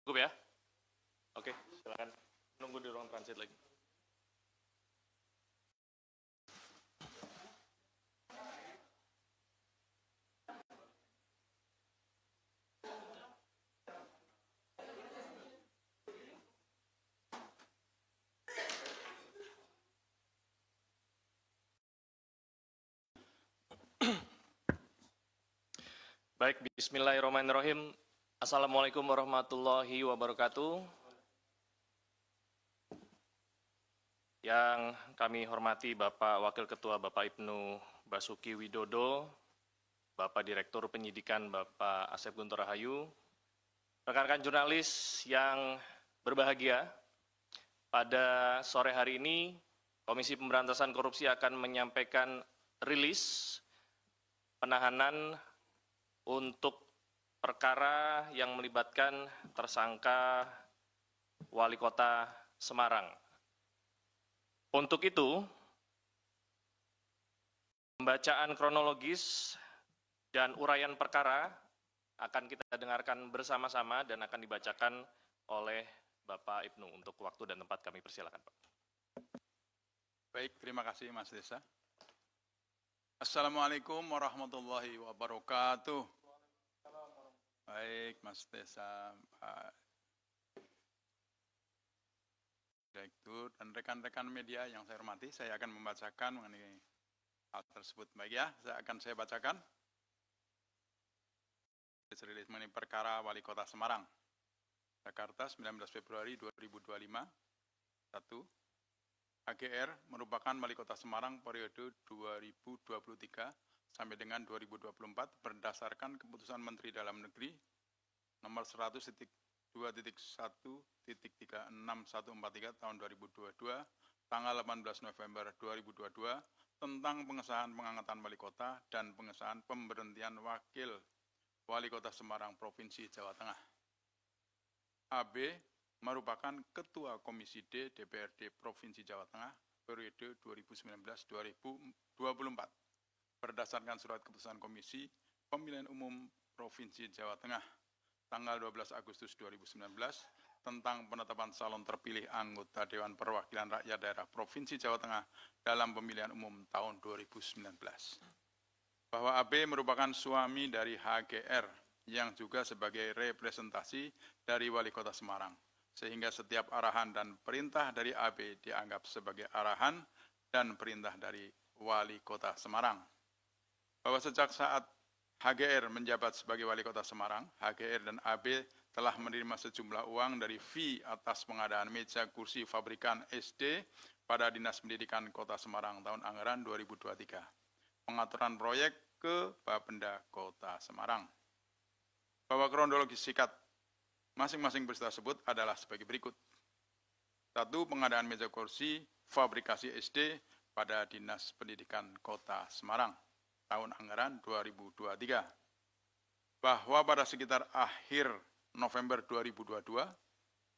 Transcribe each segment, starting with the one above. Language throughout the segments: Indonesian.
Cukup ya? Oke, silakan. Nunggu di ruang transit lagi. Baik, bismillahirrahmanirrahim. Assalamualaikum warahmatullahi wabarakatuh. Yang kami hormati Bapak Wakil Ketua Bapak Ibnu Basuki Widodo, Bapak Direktur Penyidikan Bapak Asep Guntur Rahayu, rekan-rekan jurnalis yang berbahagia, pada sore hari ini Komisi Pemberantasan Korupsi akan menyampaikan rilis penahanan untuk perkara yang melibatkan tersangka Wali Kota Semarang. Untuk itu, pembacaan kronologis dan uraian perkara akan kita dengarkan bersama-sama dan akan dibacakan oleh Bapak Ibnu. Untuk waktu dan tempat kami persilakan, Pak. Baik, terima kasih Mas Desa. Assalamualaikum warahmatullahi wabarakatuh. Baik, Mas Desa, Pak Direktur, dan rekan-rekan media yang saya hormati, saya akan membacakan mengenai hal tersebut. Baik ya, saya bacakan. Rilis mengenai perkara Wali Kota Semarang. Jakarta, 19 Februari 2025. 1. HGR merupakan Wali Kota Semarang periode 2023 sampai dengan 2024 berdasarkan Keputusan Menteri Dalam Negeri nomor 100.2.1.36143 tahun 2022 tanggal 18 November 2022 tentang pengesahan pengangkatan Wali Kota dan pengesahan pemberhentian Wakil Wali Kota Semarang Provinsi Jawa Tengah. AB merupakan Ketua Komisi D DPRD Provinsi Jawa Tengah periode 2019-2024 berdasarkan surat keputusan Komisi Pemilihan Umum Provinsi Jawa Tengah tanggal 12 Agustus 2019 tentang penetapan calon terpilih anggota Dewan Perwakilan Rakyat Daerah Provinsi Jawa Tengah dalam pemilihan umum tahun 2019. Bahwa AB merupakan suami dari HGR yang juga sebagai representasi dari Wali Kota Semarang, sehingga setiap arahan dan perintah dari AB dianggap sebagai arahan dan perintah dari Wali Kota Semarang. Bahwa sejak saat HGR menjabat sebagai Wali Kota Semarang, HGR dan AB telah menerima sejumlah uang dari fee atas pengadaan meja kursi fabrikan SD pada Dinas Pendidikan Kota Semarang tahun anggaran 2023. Pengaturan proyek ke Bapenda Kota Semarang. Bahwa kronologi singkat masing-masing peristiwa tersebut adalah sebagai berikut. 1. Pengadaan meja kursi fabrikasi SD pada Dinas Pendidikan Kota Semarang tahun anggaran 2023. Bahwa pada sekitar akhir November 2022,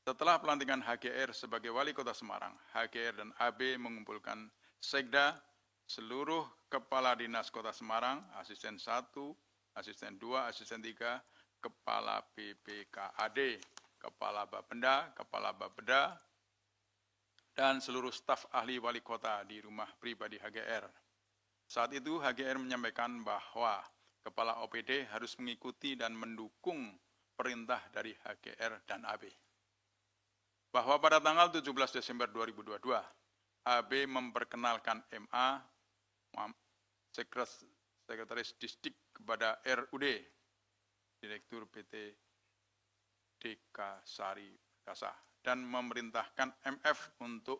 setelah pelantikan HGR sebagai Wali Kota Semarang, HGR dan AB mengumpulkan sekda seluruh Kepala Dinas Kota Semarang, Asisten 1, Asisten 2, Asisten 3, Kepala BPKAD, Kepala Bapenda, dan seluruh staf ahli wali kota di rumah pribadi HGR. Saat itu HGR menyampaikan bahwa Kepala OPD harus mengikuti dan mendukung perintah dari HGR dan AB. Bahwa pada tanggal 17 Desember 2022, AB memperkenalkan MA, Sekretaris Distrik kepada RUD, Direktur PT Dekasari Kasa, dan memerintahkan MF untuk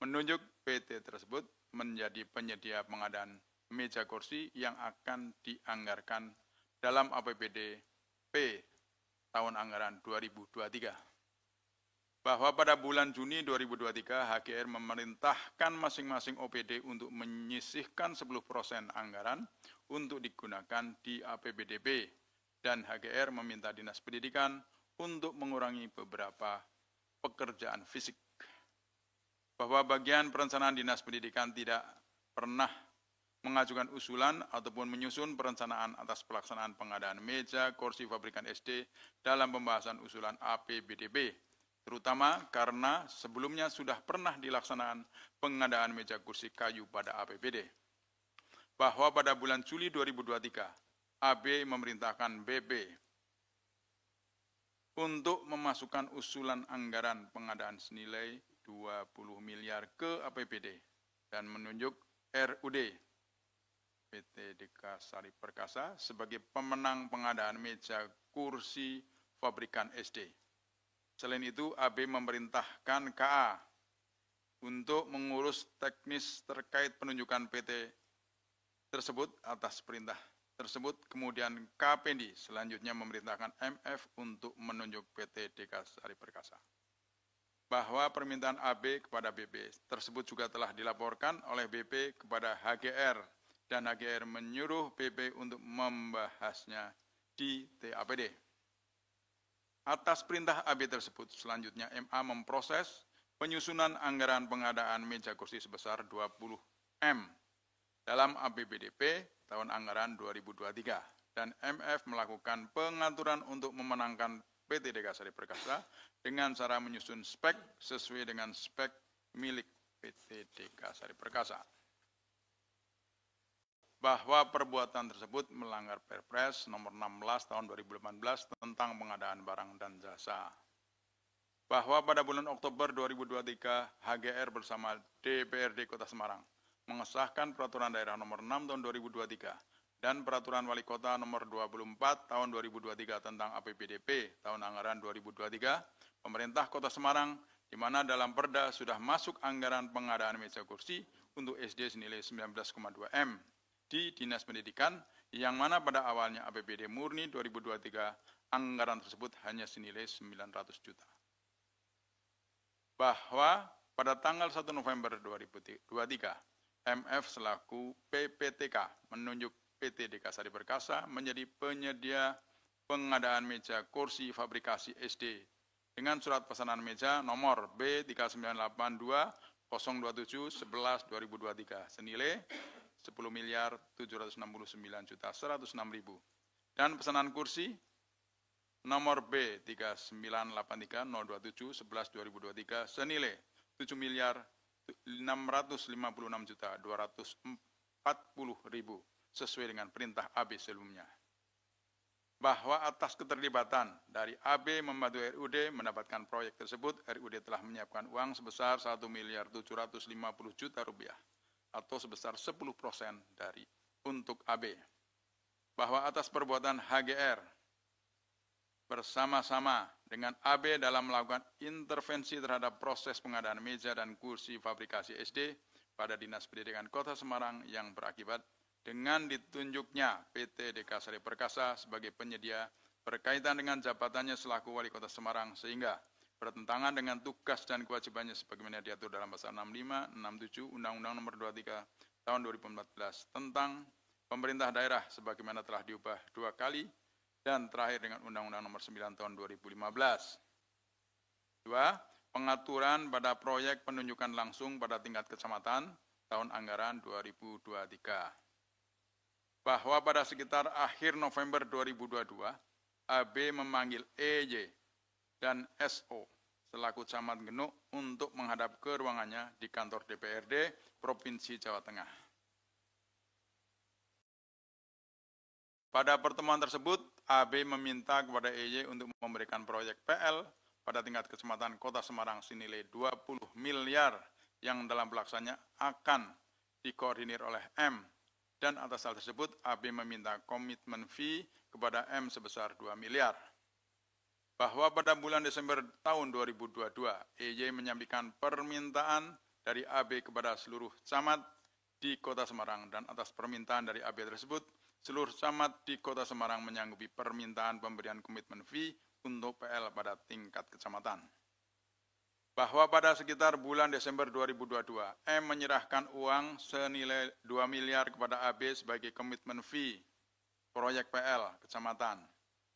menunjuk PT tersebut menjadi penyedia pengadaan meja kursi yang akan dianggarkan dalam APBD P tahun anggaran 2023. Bahwa pada bulan Juni 2023, HGR memerintahkan masing-masing OPD untuk menyisihkan 10% anggaran untuk digunakan di APBDP, dan HGR meminta Dinas Pendidikan untuk mengurangi beberapa pekerjaan fisik. Bahwa bagian perencanaan Dinas Pendidikan tidak pernah mengajukan usulan ataupun menyusun perencanaan atas pelaksanaan pengadaan meja kursi pabrikan SD dalam pembahasan usulan APBDP, terutama karena sebelumnya sudah pernah dilaksanakan pengadaan meja kursi kayu pada APBD. Bahwa pada bulan Juli 2023, AB memerintahkan BB untuk memasukkan usulan anggaran pengadaan senilai 20 miliar ke APBD dan menunjuk RUD PT Deka Sari Perkasa sebagai pemenang pengadaan meja kursi pabrikan SD. Selain itu, AB memerintahkan KA untuk mengurus teknis terkait penunjukan PT tersebut atas perintah tersebut. Kemudian KPD selanjutnya memerintahkan MF untuk menunjuk PT Deka Sari Perkasa. Bahwa permintaan AB kepada BP tersebut juga telah dilaporkan oleh BP kepada HGR dan HGR menyuruh BP untuk membahasnya di TAPD. Atas perintah AB tersebut, selanjutnya MA memproses penyusunan anggaran pengadaan meja kursi sebesar 20 M dalam APBDP tahun anggaran 2023 dan MF melakukan pengaturan untuk memenangkan PT Deka Sari Perkasa dengan cara menyusun spek sesuai dengan spek milik PT Deka Sari Perkasa. Bahwa perbuatan tersebut melanggar Perpres nomor 16 tahun 2018 tentang pengadaan barang dan jasa. Bahwa pada bulan Oktober 2023 HGR bersama DPRD Kota Semarang mengesahkan Peraturan Daerah Nomor 6 Tahun 2023 dan Peraturan Wali Kota Nomor 24 Tahun 2023 tentang APBDP tahun anggaran 2023, pemerintah Kota Semarang, di mana dalam Perda sudah masuk anggaran pengadaan meja kursi untuk SD senilai 19,2 M di Dinas Pendidikan, yang mana pada awalnya APBD murni 2023 anggaran tersebut hanya senilai 900 juta. Bahwa pada tanggal 1 November 2023, MF selaku PPTK menunjuk PT Deka Sari Perkasa menjadi penyedia pengadaan meja kursi fabrikasi SD dengan surat pesanan meja nomor B398202711/2023 senilai 10.769.106.000 dan pesanan kursi nomor B398302711/2023 senilai 7.656.240.000 sesuai dengan perintah AB sebelumnya. Bahwa atas keterlibatan dari AB membantu RUD mendapatkan proyek tersebut, RUD telah menyiapkan uang sebesar 1.750.000.000 rupiah atau sebesar 10% dari untuk AB. Bahwa atas perbuatan HGR bersama-sama dengan AB dalam melakukan intervensi terhadap proses pengadaan meja dan kursi fabrikasi SD pada Dinas Pendidikan Kota Semarang yang berakibat dengan ditunjuknya PT Deka Sari Perkasa sebagai penyedia berkaitan dengan jabatannya selaku Wali Kota Semarang sehingga bertentangan dengan tugas dan kewajibannya sebagaimana diatur dalam pasal 65, 67 Undang-Undang Nomor 23 Tahun 2014 tentang pemerintah daerah sebagaimana telah diubah 2 kali dan terakhir dengan Undang-Undang Nomor 9 Tahun 2015. 2. Pengaturan pada proyek penunjukan langsung pada tingkat kecamatan tahun anggaran 2023. Bahwa pada sekitar akhir November 2022, AB memanggil EY dan SO selaku Camat Genuk untuk menghadap ke ruangannya di kantor DPRD Provinsi Jawa Tengah. Pada pertemuan tersebut, AB meminta kepada EY untuk memberikan proyek PL pada tingkat kecamatan Kota Semarang senilai 20 miliar yang dalam pelaksananya akan dikoordinir oleh M. Dan atas hal tersebut, AB meminta komitmen fee kepada M sebesar 2 miliar. Bahwa pada bulan Desember tahun 2022, EY menyampaikan permintaan dari AB kepada seluruh camat di Kota Semarang dan atas permintaan dari AB tersebut, seluruh camat di Kota Semarang menyanggupi permintaan pemberian komitmen fee untuk PL pada tingkat kecamatan. Bahwa pada sekitar bulan Desember 2022, M menyerahkan uang senilai 2 miliar kepada AB sebagai komitmen fee proyek PL kecamatan.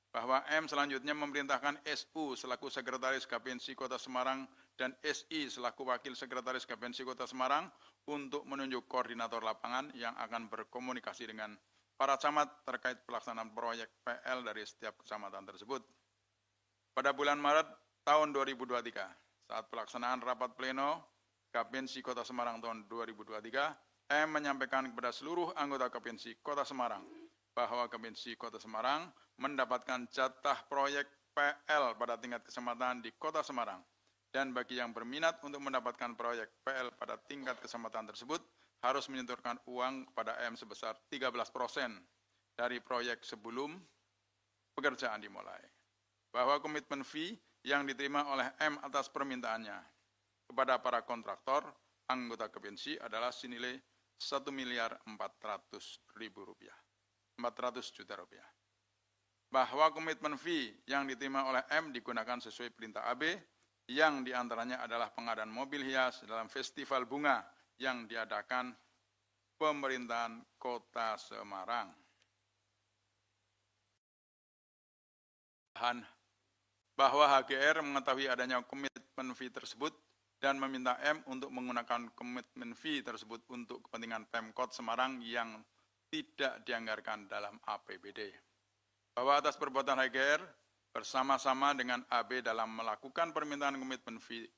Bahwa M selanjutnya memerintahkan SU selaku Sekretaris Gapensi Kota Semarang dan SI selaku Wakil Sekretaris Gapensi Kota Semarang untuk menunjuk koordinator lapangan yang akan berkomunikasi dengan para camat terkait pelaksanaan proyek PL dari setiap kecamatan tersebut. Pada bulan Maret tahun 2023, saat pelaksanaan rapat pleno Kapinsi Kota Semarang tahun 2023, M menyampaikan kepada seluruh anggota Kapinsi Kota Semarang bahwa Kapinsi Kota Semarang mendapatkan jatah proyek PL pada tingkat kecamatan di Kota Semarang. Dan bagi yang berminat untuk mendapatkan proyek PL pada tingkat kecamatan tersebut, harus menyetorkan uang kepada M sebesar 13% dari proyek sebelum pekerjaan dimulai. Bahwa komitmen fee yang diterima oleh M atas permintaannya kepada para kontraktor anggota Kapinsi adalah senilai Rp1.400.000. 400 juta rupiah. Bahwa komitmen fee yang diterima oleh M digunakan sesuai perintah AB, yang diantaranya adalah pengadaan mobil hias dalam festival bunga yang diadakan pemerintahan Kota Semarang. Bahwa HGR mengetahui adanya komitmen fee tersebut dan meminta M untuk menggunakan komitmen fee tersebut untuk kepentingan Pemkot Semarang yang tidak dianggarkan dalam APBD. Bahwa atas perbuatan HGR bersama-sama dengan AB dalam melakukan permintaan komitmen fee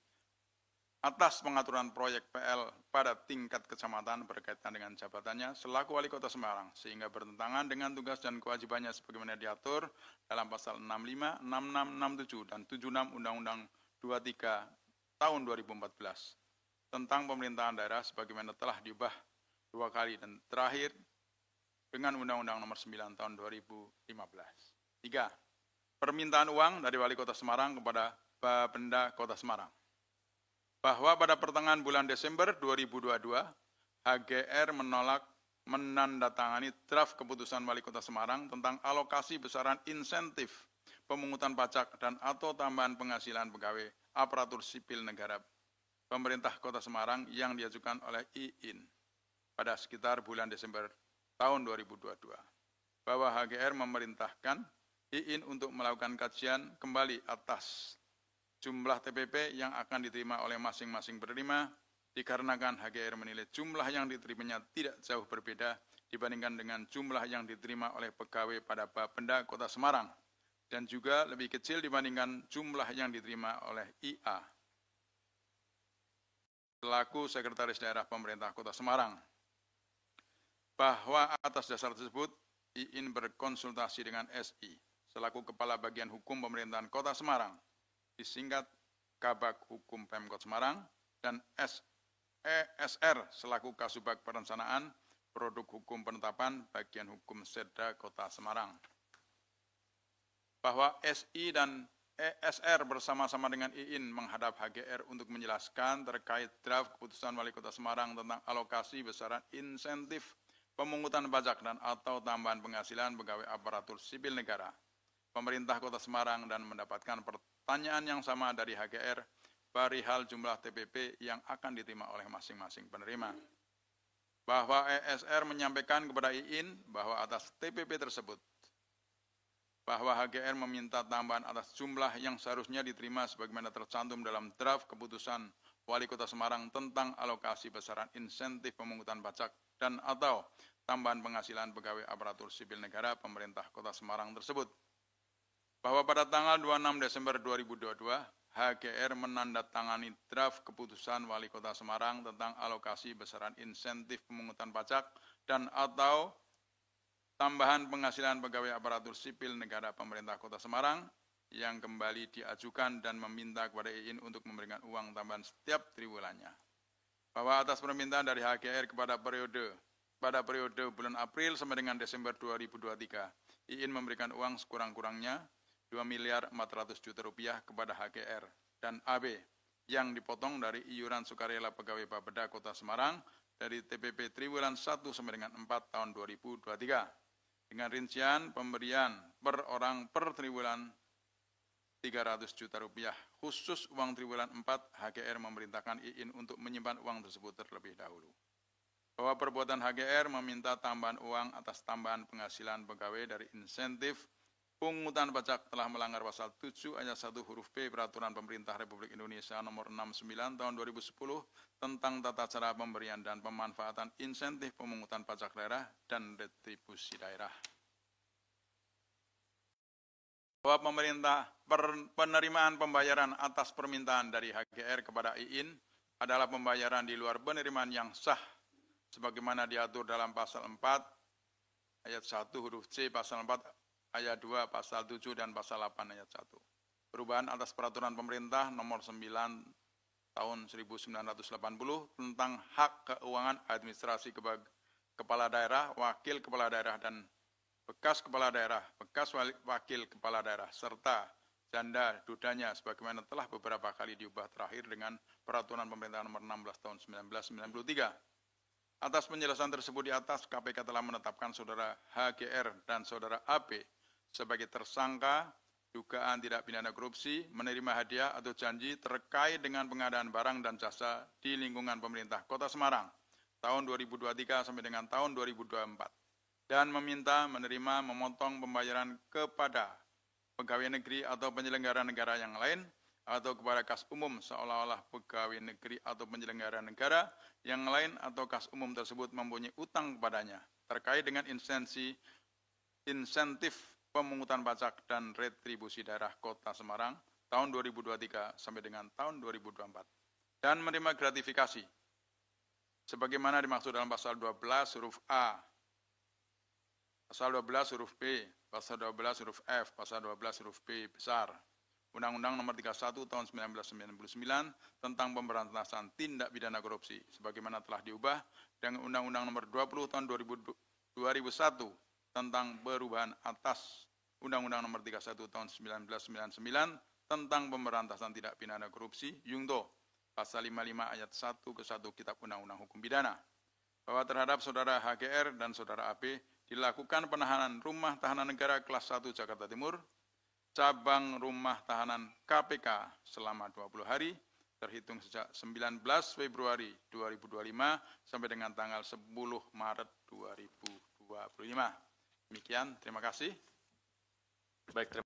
atas pengaturan proyek PL pada tingkat kecamatan berkaitan dengan jabatannya selaku Wali Kota Semarang, sehingga bertentangan dengan tugas dan kewajibannya sebagaimana diatur dalam pasal 65, 66, 67, dan 76 Undang-Undang 23 tahun 2014 tentang pemerintahan daerah sebagaimana telah diubah 2 kali dan terakhir dengan Undang-Undang Nomor 9 tahun 2015. 3. Permintaan uang dari Wali Kota Semarang kepada Bapenda Kota Semarang. Bahwa pada pertengahan bulan Desember 2022, HGR menolak menandatangani draft keputusan Wali Kota Semarang tentang alokasi besaran insentif pemungutan pajak dan atau tambahan penghasilan pegawai aparatur sipil negara pemerintah Kota Semarang yang diajukan oleh IIN pada sekitar bulan Desember tahun 2022. Bahwa HGR memerintahkan IIN untuk melakukan kajian kembali atas jumlah TPP yang akan diterima oleh masing-masing penerima, dikarenakan HGR menilai jumlah yang diterimanya tidak jauh berbeda dibandingkan dengan jumlah yang diterima oleh pegawai pada Bapenda Kota Semarang, dan juga lebih kecil dibandingkan jumlah yang diterima oleh IA selaku Sekretaris Daerah Pemerintah Kota Semarang. Bahwa atas dasar tersebut, IIN berkonsultasi dengan SI selaku Kepala Bagian Hukum Pemerintahan Kota Semarang, disingkat Kabag Hukum Pemkot Semarang, dan ESR selaku Kasubag Perencanaan Produk Hukum Penetapan Bagian Hukum Setda Kota Semarang. Bahwa SI dan ESR bersama-sama dengan IIN menghadap HGR untuk menjelaskan terkait draft keputusan Wali Kota Semarang tentang alokasi besaran insentif pemungutan pajak dan atau tambahan penghasilan pegawai aparatur sipil negara pemerintah Kota Semarang, dan mendapatkan pertanyaan yang sama dari HGR perihal jumlah TPP yang akan diterima oleh masing-masing penerima. Bahwa ESR menyampaikan kepada IIN bahwa atas TPP tersebut, bahwa HGR meminta tambahan atas jumlah yang seharusnya diterima sebagaimana tercantum dalam draft keputusan Wali Kota Semarang tentang alokasi besaran insentif pemungutan pajak dan atau tambahan penghasilan pegawai aparatur sipil negara pemerintah Kota Semarang tersebut. Bahwa pada tanggal 26 Desember 2022, HGR menandatangani draft keputusan Wali Kota Semarang tentang alokasi besaran insentif pemungutan pajak dan atau tambahan penghasilan pegawai aparatur sipil negara pemerintah Kota Semarang yang kembali diajukan dan meminta kepada IIN untuk memberikan uang tambahan setiap triwulannya. Bahwa atas permintaan dari HGR pada periode bulan April sampai dengan Desember 2023, IIN memberikan uang sekurang-kurangnya Rp2.400.000.000 kepada HGR dan AB yang dipotong dari iuran sukarela pegawai Bapeda Kota Semarang dari TPP triwulan 1 sampai dengan 4 tahun 2023 dengan rincian pemberian per orang per triwulan Rp300 juta. Khusus uang triwulan 4, HGR memerintahkan IIN untuk menyimpan uang tersebut terlebih dahulu. Bahwa perbuatan HGR meminta tambahan uang atas tambahan penghasilan pegawai dari insentif pungutan pajak telah melanggar pasal 7 ayat 1 huruf B Peraturan Pemerintah Republik Indonesia nomor 69 tahun 2010 tentang tata cara pemberian dan pemanfaatan insentif pemungutan pajak daerah dan retribusi daerah. Bahwa penerimaan pembayaran atas permintaan dari HGR kepada IIN adalah pembayaran di luar penerimaan yang sah sebagaimana diatur dalam pasal 4 ayat 1 huruf C, pasal 4 ayat 2, pasal 7, dan pasal 8 ayat 1. Perubahan atas peraturan pemerintah nomor 9 tahun 1980 tentang hak keuangan administrasi kepala daerah, wakil kepala daerah, dan bekas kepala daerah, bekas wakil kepala daerah, serta janda dudanya sebagaimana telah beberapa kali diubah terakhir dengan peraturan pemerintah nomor 16 tahun 1993. Atas penjelasan tersebut di atas, KPK telah menetapkan saudara HGR dan saudara AP sebagai tersangka dugaan tindak pidana korupsi, menerima hadiah atau janji terkait dengan pengadaan barang dan jasa di lingkungan pemerintah Kota Semarang tahun 2023 sampai dengan tahun 2024 dan meminta menerima memotong pembayaran kepada pegawai negeri atau penyelenggara negara yang lain atau kepada kas umum seolah-olah pegawai negeri atau penyelenggara negara yang lain atau kas umum tersebut mempunyai utang kepadanya terkait dengan insentif pemungutan pajak dan retribusi daerah Kota Semarang tahun 2023 sampai dengan tahun 2024 dan menerima gratifikasi sebagaimana dimaksud dalam pasal 12 huruf A, pasal 12 huruf B, pasal 12 huruf F, pasal 12 huruf B besar Undang-Undang Nomor 31 Tahun 1999 tentang pemberantasan tindak pidana korupsi sebagaimana telah diubah dengan Undang-Undang Nomor 20 Tahun 2001 tentang perubahan atas Undang-Undang Nomor 31 Tahun 1999 tentang pemberantasan tindak pidana korupsi Yungto pasal 55 ayat 1 ke 1 Kitab Undang-Undang Hukum Pidana bahwa terhadap saudara HGR dan saudara AP dilakukan penahanan rumah tahanan negara kelas 1 Jakarta Timur, cabang rumah tahanan KPK selama 20 hari terhitung sejak 19 Februari 2025 sampai dengan tanggal 10 Maret 2025. Demikian, terima kasih. Baik, terima